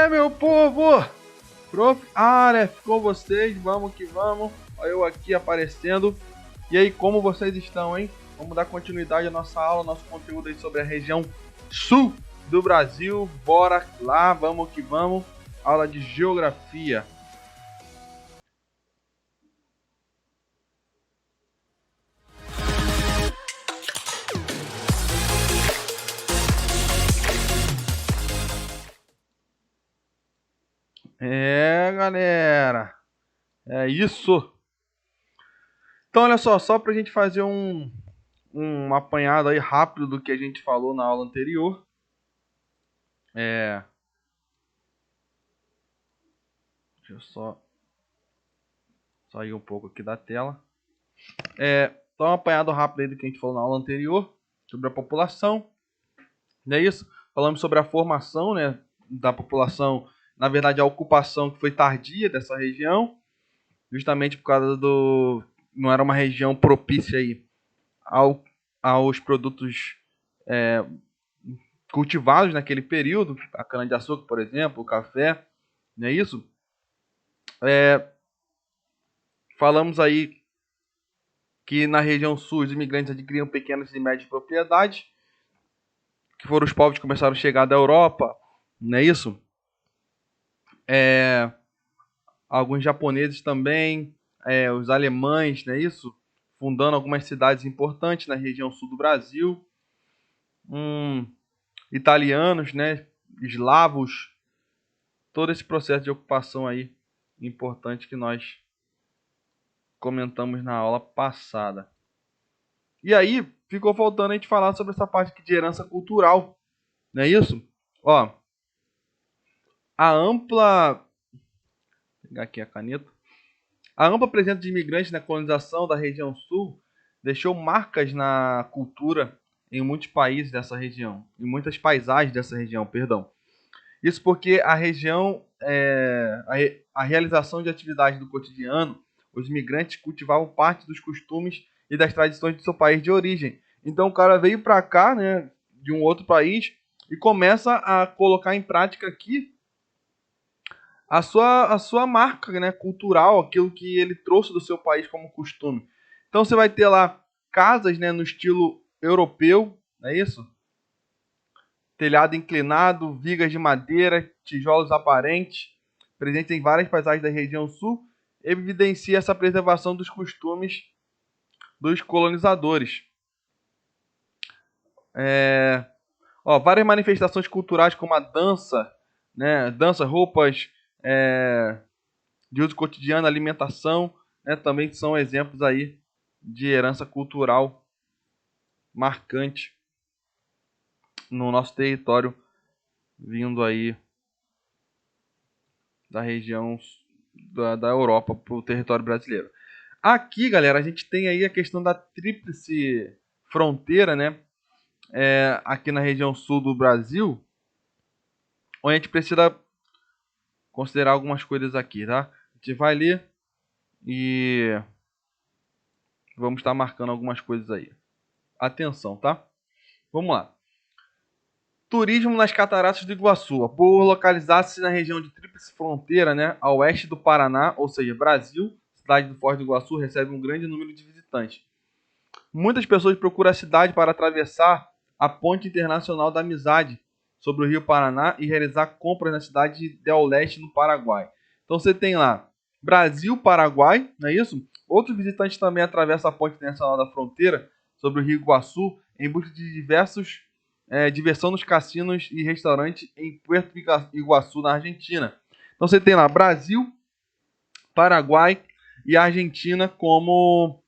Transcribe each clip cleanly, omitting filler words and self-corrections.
Meu povo! Prof. Aleph com vocês, vamos que vamos. Olha eu aqui aparecendo. E aí, como vocês estão, hein? Vamos dar continuidade à nossa aula, nosso conteúdo aí sobre a região sul do Brasil. Bora lá, vamos que vamos. Aula de geografia. Galera. É isso. Então, olha só pra gente fazer um apanhado aí rápido do que a gente falou na aula anterior. Deixa eu só sair um pouco aqui da tela. Então, um apanhado rápido aí do que a gente falou na aula anterior sobre a população. Não é isso? Falamos sobre a formação, né, da população, na verdade a ocupação que foi tardia dessa região, justamente por causa do... não era uma região propícia aí aos produtos cultivados naquele período, a cana-de-açúcar, por exemplo, o café, não é isso? Falamos aí que na região sul os imigrantes adquiriam pequenas e médias propriedades, que foram os povos que começaram a chegar da Europa, não é isso? Alguns japoneses também, os alemães, não é isso? Fundando algumas cidades importantes na região sul do Brasil. Italianos, né? Eslavos, todo esse processo de ocupação aí importante que nós comentamos na aula passada. E aí, ficou faltando a gente falar sobre essa parte aqui de herança cultural, não é isso? Ó, a ampla... Vou pegar aqui a caneta. A ampla presença de imigrantes na colonização da região sul deixou marcas na cultura em muitos países dessa região, em muitas paisagens dessa região, perdão. Isso porque a região, a realização de atividades do cotidiano, os imigrantes cultivavam parte dos costumes e das tradições do seu país de origem. Então o cara veio para cá, né, de um outro país e começa a colocar em prática aqui a sua marca, né, cultural, aquilo que ele trouxe do seu país como costume. Então você vai ter lá casas, né, no estilo europeu, não é isso? Telhado inclinado, vigas de madeira, tijolos aparentes, presentes em várias paisagens da região sul, evidencia essa preservação dos costumes dos colonizadores. Várias manifestações culturais como a dança, né, dança, roupas de uso cotidiano, alimentação, né, também são exemplos aí de herança cultural marcante no nosso território, vindo aí da região da Europa para o território brasileiro. Aqui, galera, a gente tem aí a questão da tríplice fronteira, né? Aqui na região sul do Brasil, onde a gente precisa considerar algumas coisas aqui, tá? A gente vai ler e vamos estar marcando algumas coisas aí. Atenção, tá? Vamos lá. Turismo nas Cataratas do Iguaçu. Por localizar-se na região de tríplice fronteira, né, a oeste do Paraná, ou seja, Brasil, cidade do Foz do Iguaçu recebe um grande número de visitantes. Muitas pessoas procuram a cidade para atravessar a Ponte Internacional da Amizade sobre o Rio Paraná e realizar compras na cidade de Del Leste, no Paraguai. Então você tem lá Brasil, Paraguai, não é isso? Outros visitantes também atravessam a Ponte Internacional da Fronteira sobre o Rio Iguaçu em busca de diversão nos cassinos e restaurantes em Puerto Iguaçu, na Argentina. Então você tem lá Brasil, Paraguai e Argentina como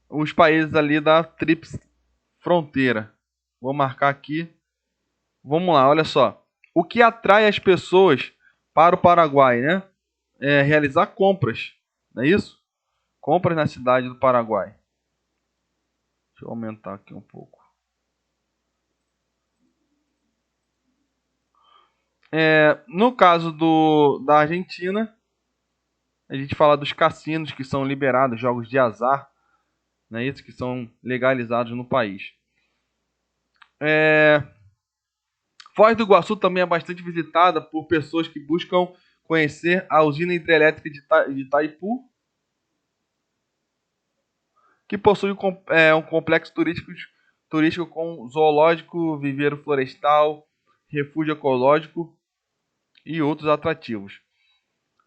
os países ali da tríplice fronteira. Vou marcar aqui. Vamos lá, olha só. O que atrai as pessoas para o Paraguai, né? É realizar compras, não é isso? Compras na cidade do Paraguai. Deixa eu aumentar aqui um pouco. No caso da Argentina, a gente fala dos cassinos que são liberados, jogos de azar, né, isso, que são legalizados no país. Foz do Iguaçu também é bastante visitada por pessoas que buscam conhecer a usina hidrelétrica de Itaipu, que possui um complexo turístico com zoológico, viveiro florestal, refúgio ecológico e outros atrativos.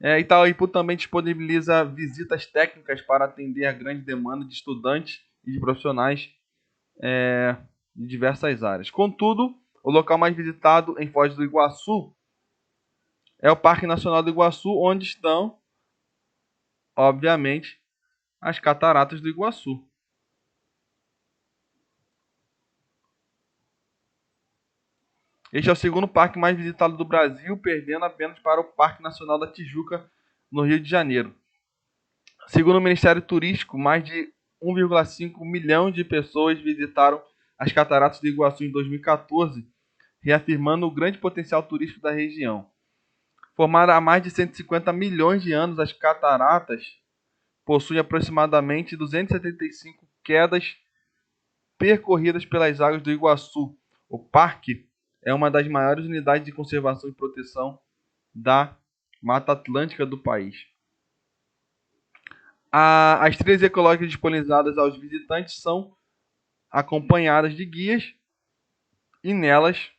Itaipu também disponibiliza visitas técnicas para atender a grande demanda de estudantes e de profissionais de diversas áreas. Contudo, o local mais visitado em Foz do Iguaçu é o Parque Nacional do Iguaçu, onde estão, obviamente, as Cataratas do Iguaçu. Este é o segundo parque mais visitado do Brasil, perdendo apenas para o Parque Nacional da Tijuca, no Rio de Janeiro. Segundo o Ministério Turístico, mais de 1,5 milhão de pessoas visitaram as Cataratas do Iguaçu em 2014, reafirmando o grande potencial turístico da região. Formada há mais de 150 milhões de anos, as cataratas possuem aproximadamente 275 quedas percorridas pelas águas do Iguaçu. O parque é uma das maiores unidades de conservação e proteção da Mata Atlântica do país. As trilhas ecológicas disponibilizadas aos visitantes são acompanhadas de guias e nelas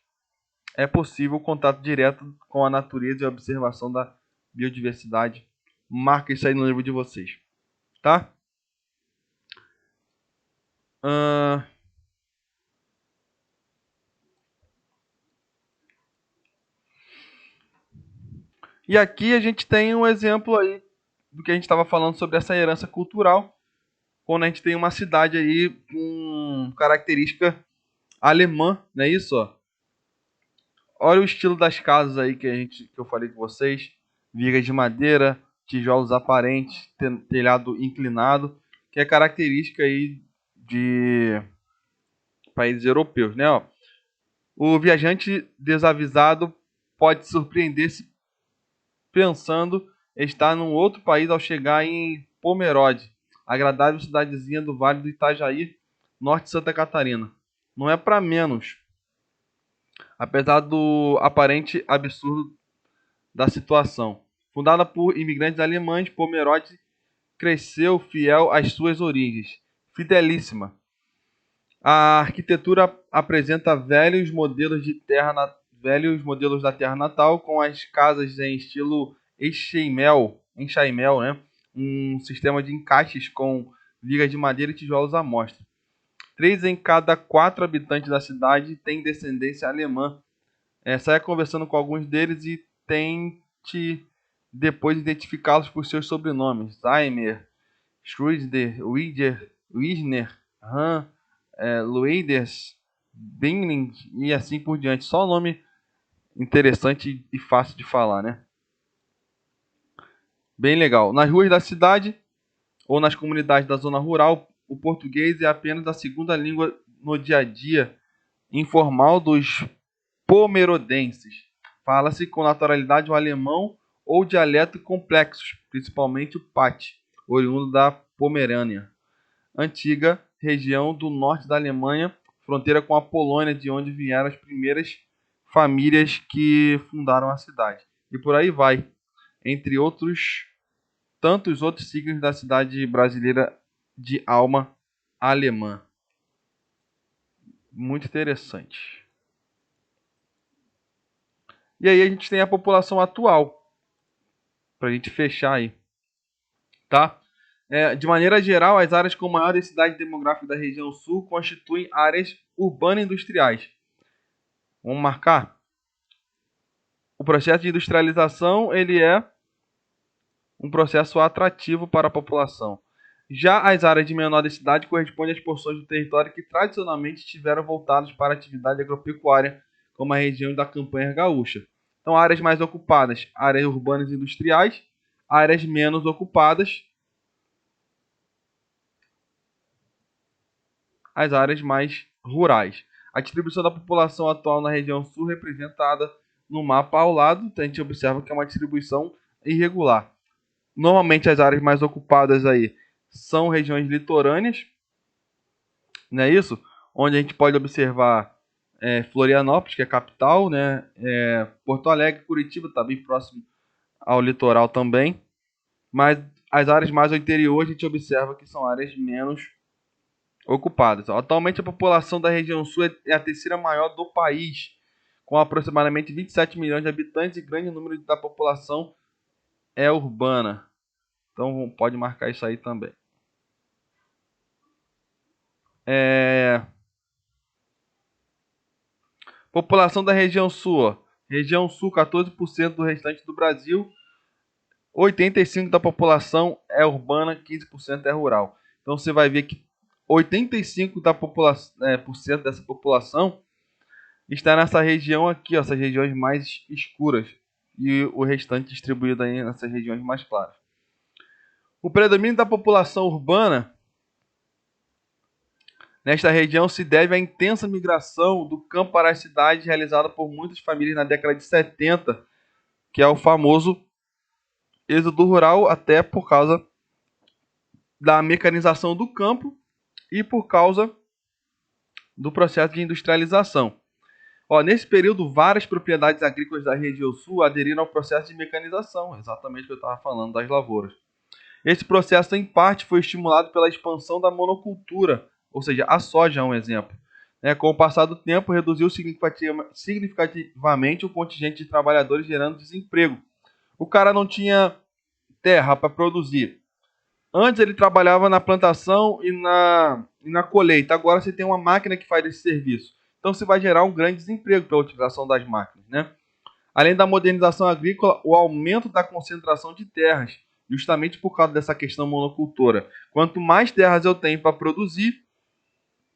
é possível o contato direto com a natureza e a observação da biodiversidade. Marca isso aí no livro de vocês, tá? E aqui a gente tem um exemplo aí do que a gente estava falando sobre essa herança cultural, quando a gente tem uma cidade aí com característica alemã, não é isso? Ó? Olha o estilo das casas aí que eu falei com vocês, vigas de madeira, tijolos aparentes, telhado inclinado, que é característica aí de países europeus, né? Ó, o viajante desavisado pode surpreender-se pensando estar num outro país ao chegar em Pomerode, agradável cidadezinha do Vale do Itajaí, norte de Santa Catarina. Não é para menos. Apesar do aparente absurdo da situação. Fundada por imigrantes alemães, Pomerode cresceu fiel às suas origens. Fidelíssima. A arquitetura apresenta velhos modelos da terra natal, com as casas em estilo enxaimel, né? Um sistema de encaixes com vigas de madeira e tijolos à mostra. 3 em cada 4 habitantes da cidade têm descendência alemã. Saia conversando com alguns deles e tente depois identificá-los por seus sobrenomes. Zaimer, Schruder, Wisner, Han, Lueders, Bingling e assim por diante. Só nome interessante e fácil de falar, né? Bem legal. Nas ruas da cidade ou nas comunidades da zona rural, o português é apenas a segunda língua no dia a dia informal dos pomerodenses. Fala-se com naturalidade o alemão ou dialeto complexos, principalmente o pate, oriundo da Pomerânia, antiga região do norte da Alemanha, fronteira com a Polônia, de onde vieram as primeiras famílias que fundaram a cidade. E por aí vai, entre outros tantos outros signos da cidade brasileira de alma alemã. Muito interessante. E aí a gente tem a população atual, para a gente fechar aí, tá? De maneira geral, as áreas com maior densidade demográfica da região sul constituem áreas urbano-industriais. Vamos marcar? O processo de industrialização ele é um processo atrativo para a população. Já as áreas de menor densidade correspondem às porções do território que tradicionalmente estiveram voltadas para a atividade agropecuária, como a região da campanha gaúcha. Então, áreas mais ocupadas, áreas urbanas e industriais, áreas menos ocupadas, as áreas mais rurais. A distribuição da população atual na região sul representada no mapa ao lado, então a gente observa que é uma distribuição irregular. Normalmente as áreas mais ocupadas aí são regiões litorâneas, não é isso? Onde a gente pode observar Florianópolis, que é a capital, né? Porto Alegre, Curitiba, está bem próximo ao litoral também. Mas as áreas mais ao interior a gente observa que são áreas menos ocupadas. Atualmente a população da região sul é a terceira maior do país, com aproximadamente 27 milhões de habitantes e grande número da população é urbana. Então pode marcar isso aí também. População da região sul. Região sul, 14% do restante do Brasil. 85% da população é urbana, 15% é rural. Então você vai ver que 85% por cento dessa população está nessa região aqui, ó, essas regiões mais escuras. E o restante distribuído aí nessas regiões mais claras. O predomínio da população urbana nesta região se deve à intensa migração do campo para as cidades realizada por muitas famílias na década de 70, que é o famoso êxodo rural, até por causa da mecanização do campo e por causa do processo de industrialização. Nesse período, várias propriedades agrícolas da região sul aderiram ao processo de mecanização, exatamente o que eu estava falando das lavouras. Esse processo, em parte, foi estimulado pela expansão da monocultura, ou seja, a soja é um exemplo. Com o passar do tempo, reduziu significativamente o contingente de trabalhadores, gerando desemprego. O cara não tinha terra para produzir. Antes ele trabalhava na plantação e na colheita. Agora você tem uma máquina que faz esse serviço. Então você vai gerar um grande desemprego pela utilização das máquinas, né? Além da modernização agrícola, o aumento da concentração de terras, justamente por causa dessa questão monocultora. Quanto mais terras eu tenho para produzir,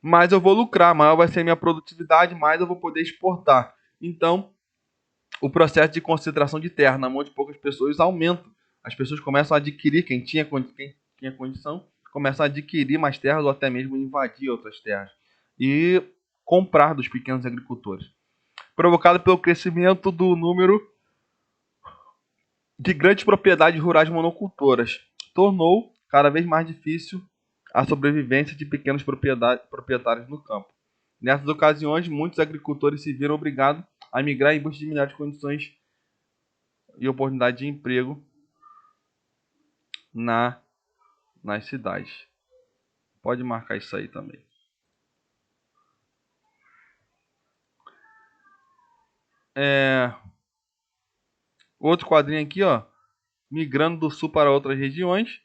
mais eu vou lucrar, maior vai ser a minha produtividade, mais eu vou poder exportar. Então, o processo de concentração de terra na mão de poucas pessoas aumenta. As pessoas começam a adquirir, quem tinha condição, começa a adquirir mais terras ou até mesmo invadir outras terras e comprar dos pequenos agricultores, provocado pelo crescimento do número de grandes propriedades rurais monocultoras, tornou cada vez mais difícil a sobrevivência de pequenos proprietários no campo. Nessas ocasiões, muitos agricultores se viram obrigados a migrar em busca de melhores condições e oportunidade de emprego nas cidades. Pode marcar isso aí também. Outro quadrinho aqui, ó, migrando do sul para outras regiões.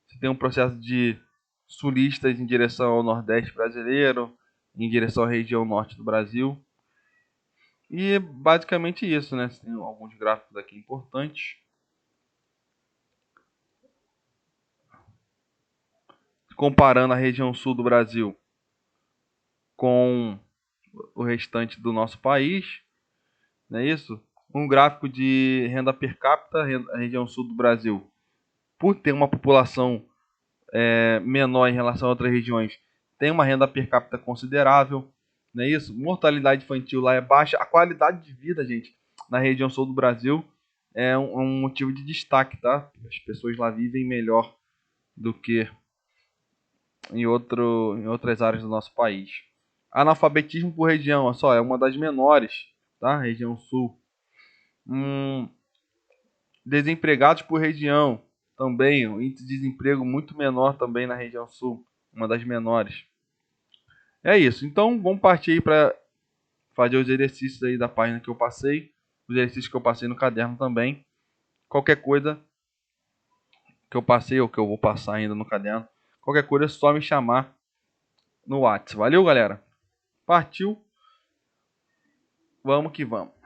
Você tem um processo de sulistas em direção ao Nordeste brasileiro, em direção à região norte do Brasil. E basicamente isso, né? Você tem alguns gráficos aqui importantes. Comparando a região sul do Brasil com o restante do nosso país, não é isso? Um gráfico de renda per capita, a região sul do Brasil, por ter uma população menor em relação a outras regiões, tem uma renda per capita considerável, não é isso? Mortalidade infantil lá é baixa. A qualidade de vida, gente, na região sul do Brasil é um motivo de destaque, tá? As pessoas lá vivem melhor do que em outras áreas do nosso país. Analfabetismo por região, olha só, é uma das menores, tá? Região sul. Desempregados por região, também, o índice de desemprego muito menor também na região sul, uma das menores. É isso, então vamos partir aí para fazer os exercícios aí da página que eu passei, os exercícios que eu passei no caderno também. Qualquer coisa que eu passei ou que eu vou passar ainda no caderno, qualquer coisa é só me chamar no WhatsApp. Valeu, galera? Partiu? Vamos que vamos.